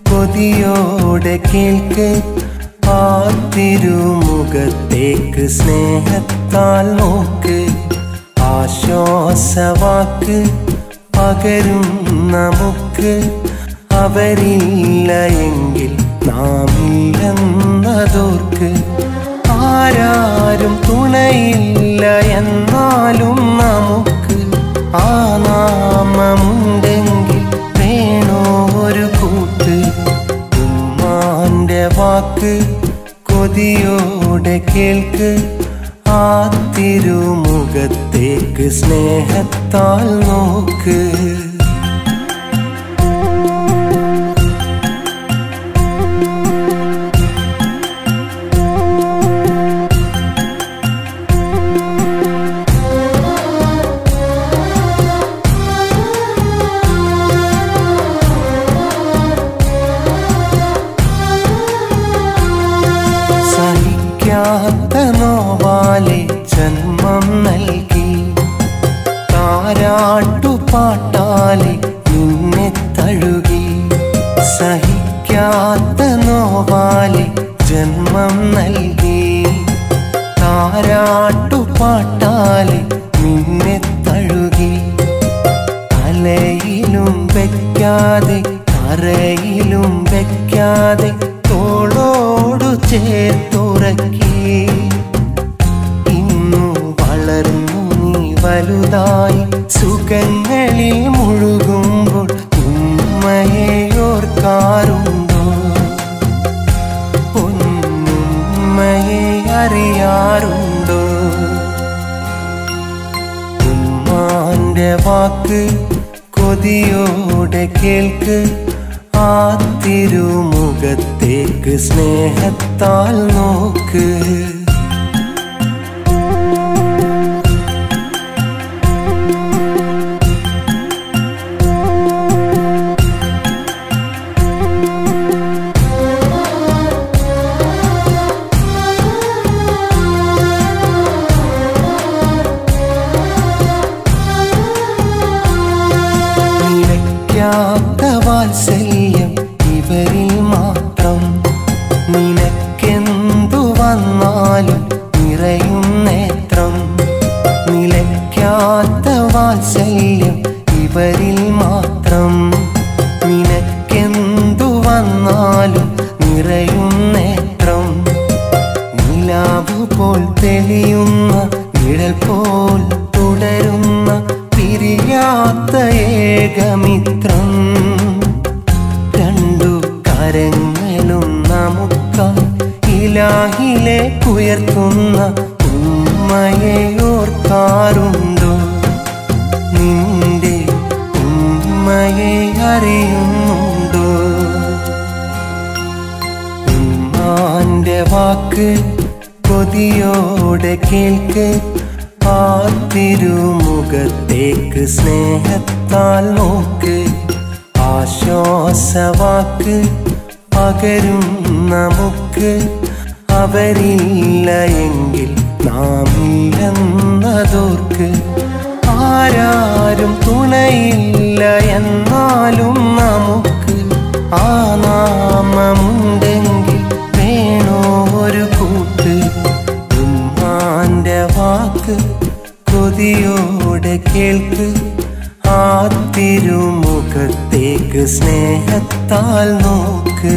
Speaker 1: കൊതിയോടെ കേൾക്ക് ആ തിരുമുഖത്തേക്ക് സ്നേഹത്താൽ നോക്ക്. ആശ്വാസവാക്ക് പകരും നമുക്ക്. അവരില്ല എങ്കിൽ നാം ഇല്ലെന്നതോർക്ക്. ആരാരും തുണയില്ല എന്നാലും നമുക്ക് ആ നാമമുണ്ടെങ്കിൽ വേണോ ഒരു കൂട്ട്. ഉമ്മാന്റെ വാക്ക് കൊതിയോടെ കേൾക്ക് ആ തിരുമുഖത്തേക്ക് സ്നേഹത്താൽ നോക്ക്. ജന്മം നൽകി താരാട്ടുപാട്ടായി താരാട്ടുപാട്ടാലെ നിന്നെ തഴുകി തലയിലും വെക്കാതെ തറയിലും വെക്കാതെ തോളോടു ചേർത്തുറക്കി ഇന്നു വളർന്നു നീ വലുതായി സുഖങ്ങളിൽ മുഴുകുമ്പോൾ ഉമ്മയെ ഓർക്കാറുണ്ടോ ഉമ്മയെ അറിയാറുണ്ടോ ഉമ്മാന്റെ വാക്ക് കൊതിയോടെ കേൾക്ക് ആ തിരുമുഖത്തേക്ക് സ്നേഹത്താൽ നോക്ക് വാത്സല്യം ഇവരിൽ മാത്രം നിനക്കെന്തു വന്നാലും നിറയും നേത്രം നിലയ്ക്കാത്ത വാത്സല്യം ഇവരിൽ മാത്രം നിനക്കെന്തു വന്നാലും നിറയും നേത്രം നിലാവു പോൽ തെളിയുന്ന നിഴൽ പോൽ തുടരുന്ന പിരിയാത്ത ഏകമിത്രം രണ്ടു കരങ്ങളും നമുക്കായി ഇലാഹിലേക്കുയർത്തുന്ന ഉമ്മയെ ഓർക്കാറുണ്ടോ നിന്റെ ഉമ്മയെ അറിയുന്നുണ്ടോ ഉമ്മാന്റെ വാക്ക് കൊതിയോടെ കേൾക്ക് ആ തിരുമുഖത്തേക്ക് സ്നേഹത്താൽ നോക്ക് ആശ്വാസവാക്ക് പകരും നമുക്ക് അവരില്ല എങ്കിൽ നാം ഇല്ലെന്നതോർക്ക് ആരാരും തുണയില്ല എന്നാലും നമുക്ക് ആ നാമമുണ്ടെങ്കിൽ വേണോ ഒരു കൂട്ട് ഉമ്മാന്റെ വാക്ക് കൊതിയോടെ കേൾക്ക് ആ തിരുമുഖത്തേക്ക് സ്നേഹത്താൽ നോക്ക്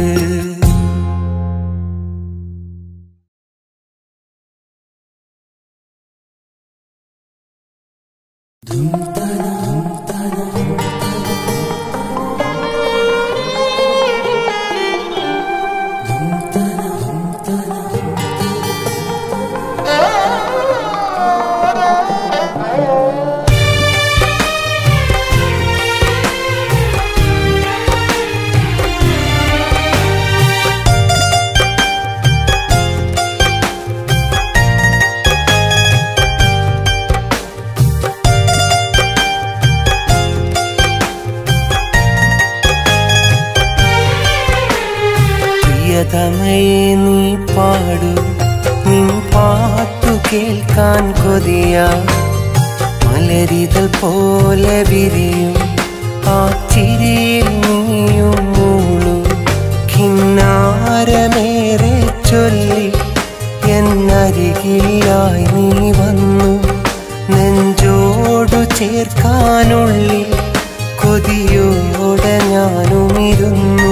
Speaker 1: പ്രിയതമയെ നീ പാടു നിൻ പാട്ടു കേൾക്കാൻ കൊതിയ മലരിതൾ പോലെ വിരിയും ആ ചിരിയിൽ നീയും മൂളു കിന്നാരമേറെ ചൊല്ലി എന്നരികിലായി നീ വന്നു നെഞ്ചോടു ചേർക്കാനുള്ളിൽ കൊതിയോടെ ഞാനുമിരുന്നു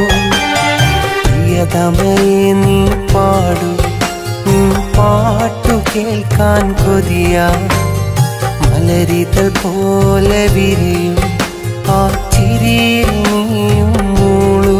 Speaker 1: പ്രിയതമയെ നീ പാടു നിൻ പാട്ടു കേൾക്കാൻ കൊതിയ മലരിതൾ പോലെ വിരിയും ആ ചിരിയിൽ നീയും മൂളു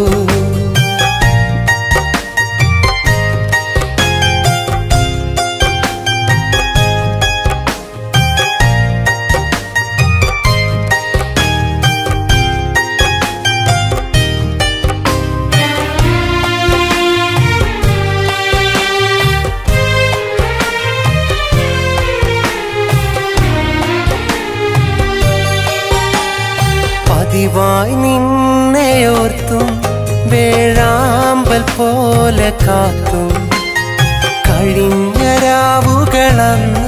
Speaker 1: പതിവായി നിന്നെയോർത്തും വേഴാമ്പൽ പോലെ കാത്തും കഴിഞ്ഞ രാവുകളന്ന്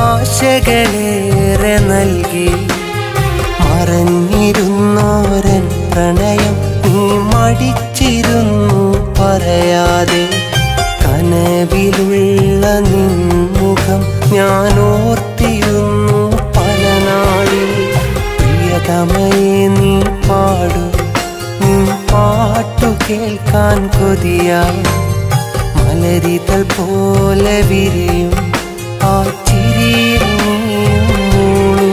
Speaker 1: ആശകളേറെ നൽകി മറഞ്ഞിരുന്നോരൻ പ്രണയം നീ മടിച്ചിരുന്നു പറയാതെ കന കനവിലുള്ള നിൻമുഖം ഞാൻ ഓർത്തിരുന്നു പല നാളിൽ. പ്രിയതമയെ നീ പാടു, നിൻ പാട്ടു കേൾക്കാൻ കൊതിയാ. മലരിതൾ പോലെ വിരിയും ആ ചിരിയിൽ നീയും മൂളൂ.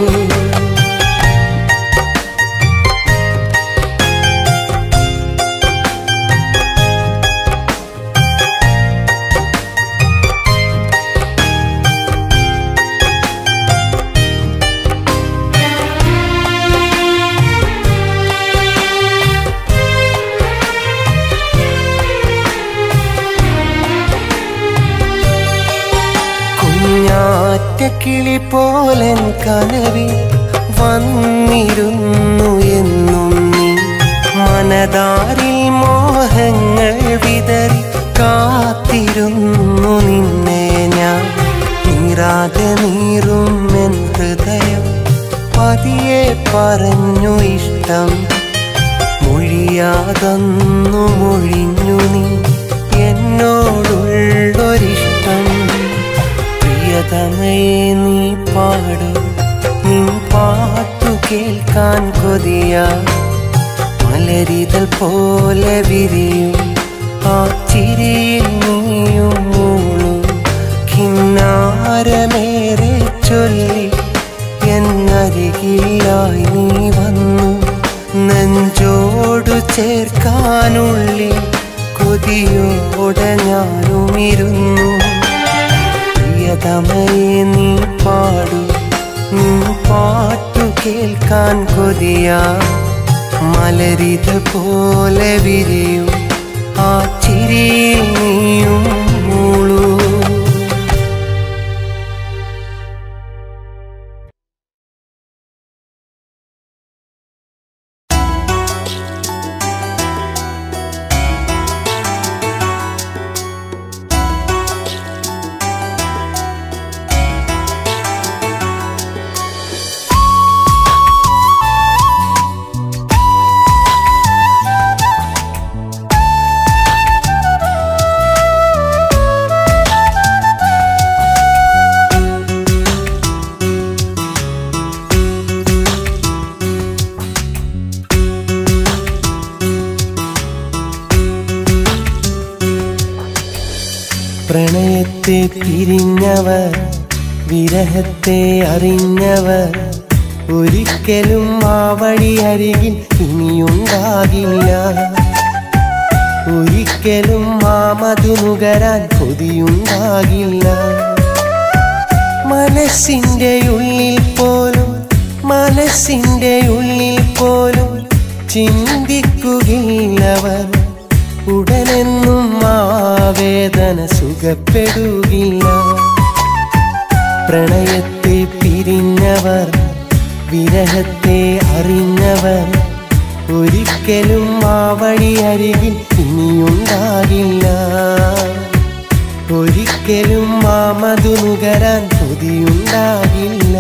Speaker 1: കിളി പോലൻ കനവിൽ വന്നിരുന്നു എന്നും നീ. മനതാരിൽ മോഹങ്ങൾ വിതറി കാത്തിരുന്നു നിന്നെ ഞാൻ. നീറാതെ നീറും എൻ ഹൃദയം പതിയെ പറഞ്ഞു ഇഷ്ടം. മൊഴിയാതൊന്നു മൊഴിഞ്ഞു നീ എന്നോടുള്ളൊരിഷ്ടം. പ്രിയതമയെ നീ പാടു, നിൻ പാട്ടു കേൾക്കാൻ കൊതിയാ. മലരിതൾ പോലെ വിരിയും ആ ചിരിയിൽ നീയും മൂളൂ. കിന്നാരമേറെ ചൊല്ലി എന്നരികിലായി നീ വന്നു. നെഞ്ചോടു ചേർക്കാനുള്ളിൽ കൊതിയോടെ ഞാനുമിരുന്നു. പ്രിയതമയെ നീ പാടു, നിൻ പാട്ടു കേൾക്കാൻ കൊതിയാ. മലരിതൾ പോലെ വിരിയും ആ ചിരിയിൽ നീയും മൂളൂ. പ്രണയത്തെ പിരിഞ്ഞവർ, വിരഹത്തെ അറിഞ്ഞവർ ഒരിക്കലും ആ വഴി അരികിൽ ഇനിയുണ്ടാകില്ല. ഒരിക്കലും ആ മധു നുകരാൻ കൊതിയുണ്ടാകില്ല. മനസ്സിൻ്റെ ഉള്ളിൽ പോലും, മനസ്സിൻ്റെ ഉള്ളിൽ പോലും ചിന്തിക്കുകയില്ലവർ. ഉടനെന്നും ആ വേദന സുഖപ്പെടുകില്ല. പ്രണയത്തെ പിരിഞ്ഞവർ, വിരഹത്തെ അറിഞ്ഞവർ ഒരിക്കലും ആ വഴി അരികിൽ ഇനിയുണ്ടാകില്ല. ഒരിക്കലും ആ മധു നുകരാൻ കൊതിയുണ്ടാകില്ല.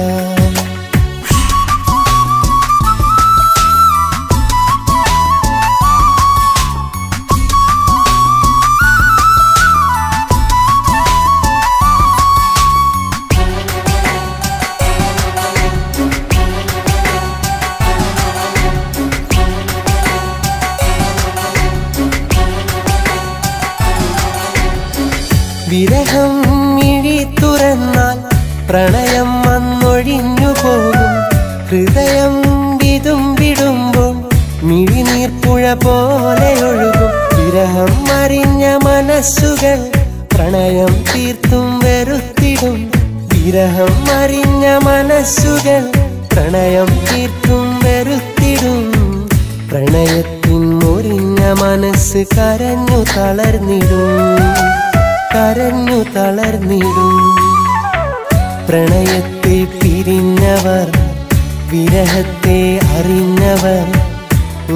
Speaker 1: വിരഹം മിഴി തുറന്നാൽ പ്രണയം വന്നൊഴിഞ്ഞു പോകും. ഹൃദയം വിടുമ്പോൾ മിഴിനീർപ്പുഴ പോലെ ഒഴുകും. വിരഹം അറിഞ്ഞ മനസ്സുകൾ പ്രണയം തീർത്തും വെറുത്തിടും. വിരഹം അറിഞ്ഞ മനസ്സുകൾ പ്രണയം തീർത്തും വെറുത്തിടും. പ്രണയത്തിൻ മുറിഞ്ഞ മനസ്സ് കരഞ്ഞു തളർന്നിടും, കരഞ്ഞു തളർന്നിടും. പ്രണയത്തെ പിരിഞ്ഞവർ, വിരഹത്തെ അറിഞ്ഞവർ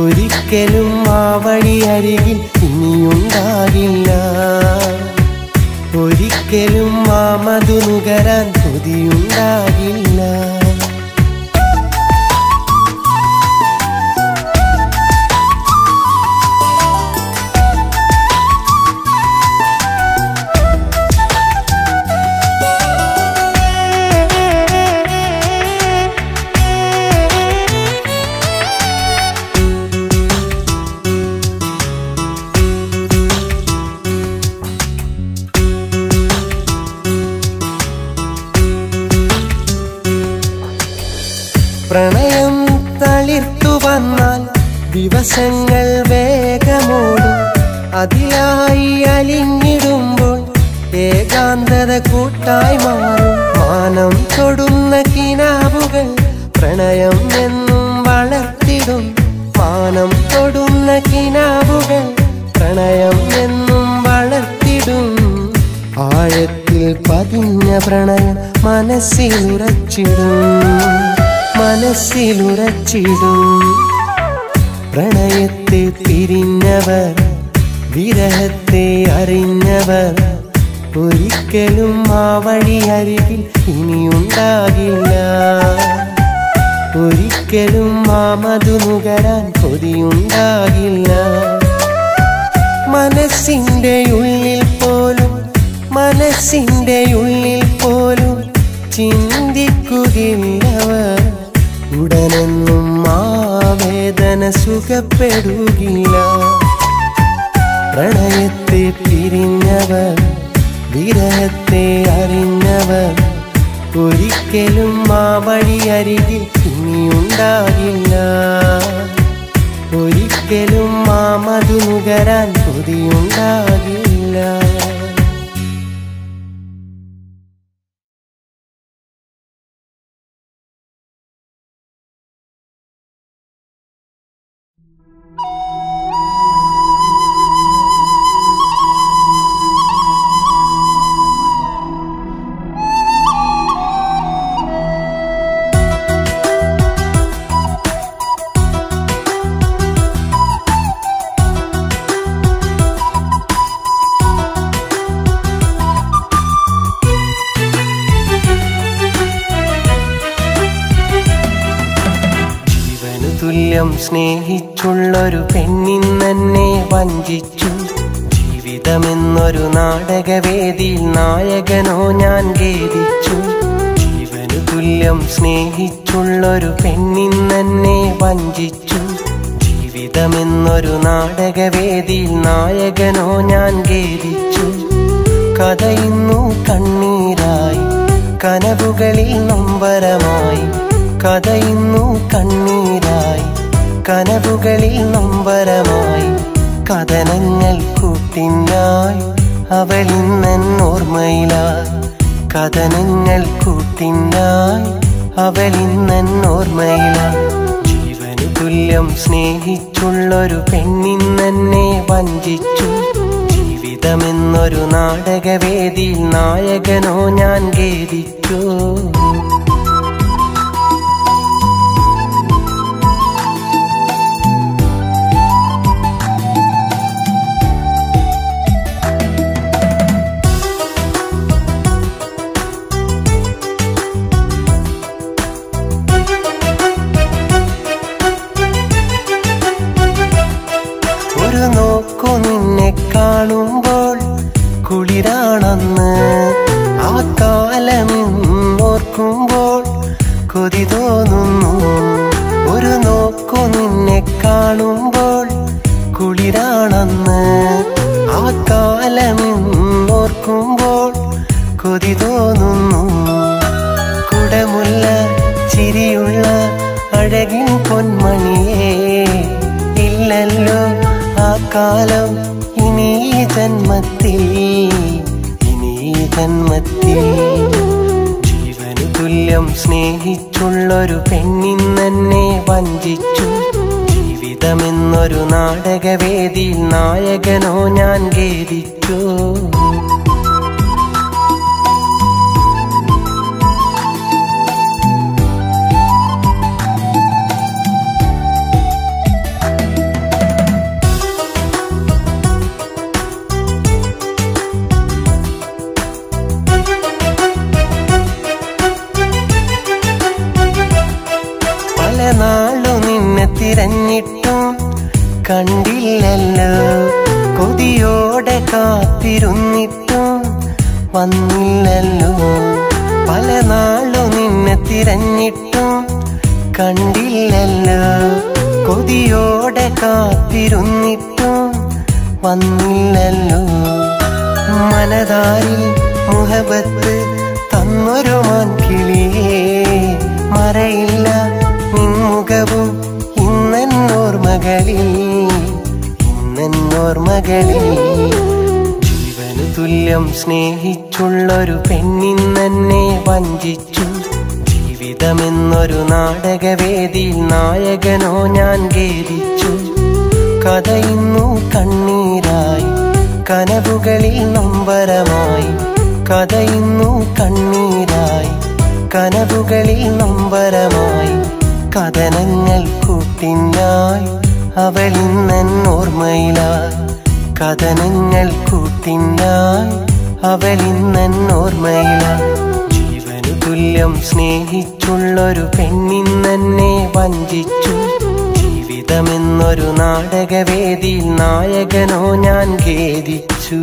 Speaker 1: ഒരിക്കലും ആ വഴി അരികിൽ ഇനിയുണ്ടാകില്ല. ഒരിക്കലും ആ മധു നുകരാൻ കൊതിയുണ്ടാകില്ല. പ്രണയം തളിർത്തു വന്നാൽ ദിവസങ്ങൾ വേഗമോടും. അതിലായി അലിഞ്ഞിടുമ്പോൾ ഏകാന്തത കൂട്ടായി മാറും. മാനം തൊടുന്ന കിനാവുകൾ പ്രണയം എന്നും വളർത്തിടും. മാനം തൊടുന്ന കിനാവുകൾ പ്രണയം എന്നും വളർത്തിടും. ആഴത്തിൽ പതിഞ്ഞ പ്രണയം മനസ്സിലുറച്ചിടും, മനസ്സിലുറച്ചിടും. പ്രണയത്തെ പിരിഞ്ഞവർ, വിരഹത്തെ അറിഞ്ഞവർ ഒരിക്കലും ആ വഴി അരികിൽ ഇനിയുണ്ടാകില്ല. ഒരിക്കലും ആ മധു നുകരാൻ കൊതിയുണ്ടാകില്ല. മനസ്സിൻ്റെ ഉള്ളിൽ പോലും, മനസ്സിൻ്റെ ഉള്ളിൽ പോലും ചിന്തിക്കുകയില്ലവർ. ഉടനെന്നും ആ വേദന സുഖപ്പെടുകയില്ല. പ്രണയത്തെ പിരിഞ്ഞവർ, വിരഹത്തെ അറിഞ്ഞവർ ഒരിക്കലും ആ വഴി അരികിൽ ഇനിയുണ്ടാകില്ല. ഒരിക്കലും ആ മധു നുകരാൻ കൊതിയുണ്ടാകില്ല. തുല്യം സ്നേഹിച്ചുള്ളൊരു പെണ്ണിന്നെന്നെ വഞ്ചിച്ചു. ജീവിതമെന്നൊരു നാടകവേദിയിൽ നായകനോ ഞാൻ ഖേദിച്ചു. ജീവനു തുല്യം സ്നേഹിച്ചുള്ളൊരു പെണ്ണിന്നെന്നെ വഞ്ചിച്ചു. ജീവിതമെന്നൊരു നാടകവേദിയിൽ നായകനോ ഞാൻ ഖേദിച്ചു. കഥയിന്നു കണ്ണീരായി, കനവുകളിൽ നൊമ്പരമായി. കഥയിന്നു കണ്ണീരായി, കനവുകളിൽ നൊമ്പരമായി. കഥനങ്ങൾ കൂട്ടിനായി അവളിന്നോർമ്മയിലായി. കഥനങ്ങൾ കൂട്ടിനായി അവളിന്നോർമ്മയിലായി. ജീവനു തുല്യം സ്നേഹിച്ചുള്ളൊരു പെണ്ണിന്നെന്നെ വഞ്ചിച്ചു. ജീവിതമെന്നൊരു നാടകവേദിയിൽ നായകനോ ഞാൻ ഖേദിച്ചു. ഒരു നോക്കു നിന്നെ കാണുമ്പോൾ കുളിരാണെന്ന് ആ കാലമെന്നോർക്കുമ്പോൾ കൊതി തോന്നുന്നു. ഒരു നോക്കു നിന്നെ കാണുമ്പോൾ കുളിരാണെന്ന് ആ കാലമെന്നോർക്കുമ്പോൾ കൊതി തോന്നുന്നു. കുടമുള്ള ചിരിയുള്ള അഴകിൻ പൊന്മണിയേ, ഇല്ലല്ലോ ആ കാലം ഇനി ജന്മത്തിൽ, ഇനി ജന്മത്തിൽ. ജീവനു തുല്യം സ്നേഹിച്ചുള്ളൊരു പെണ്ണിന്നെന്നെ വഞ്ചിച്ചു. ജീവിതമെന്നൊരു നാടകവേദിയിൽ നായകനോ ഞാൻ ഖേദിച്ചു. നാളു നിന്നെ തിരഞ്ഞിട്ടും കണ്ടില്ലല്ലോ. കൊതിയോടെ കാത്തിരുന്നിട്ടും വന്നില്ലല്ലോ. പല നാളു നിന്നെ തിരഞ്ഞിട്ടും കണ്ടില്ലല്ലോ. കൊതിയോടെ കാത്തിരുന്നിട്ടും വന്നില്ലല്ലോ. മനതാരിൽ മുഹബത്ത് തന്നൊരു മാൻകിളിയേ, മറയില്ല ഓർമ്മകളിൽ ഇന്നെന്നോർമ്മകളിൽ ജീവനു തുല്യം സ്നേഹിച്ചുള്ളൊരു പെണ്ണിന്നെന്നെ വഞ്ചിച്ചു. ജീവിതമെന്നൊരു നാടകവേദിയിൽ നായകനോ ഞാൻ ഖേദിച്ചു. കഥ ഇന്നു കണ്ണീരായി കനവുകളിൽ നൊമ്പരമായി. കഥ ഇന്നു കണ്ണീരായി കനവുകളിൽ നൊമ്പരമായി. കഥനങ്ങൾ കൂട്ടിനായി അവളിന്നെന്നോർമ്മയിലായി. കഥനങ്ങൾ കൂട്ടിനായി അവളിന്നെന്നോർമ്മയിലായി. ജീവനു തുല്യം സ്നേഹിച്ചുള്ളൊരു പെണ്ണിന്നെന്നെ വഞ്ചിച്ചു. ജീവിതമെന്നൊരു നാടകവേദിയിൽ നായകനോ ഞാൻ ഖേദിച്ചു.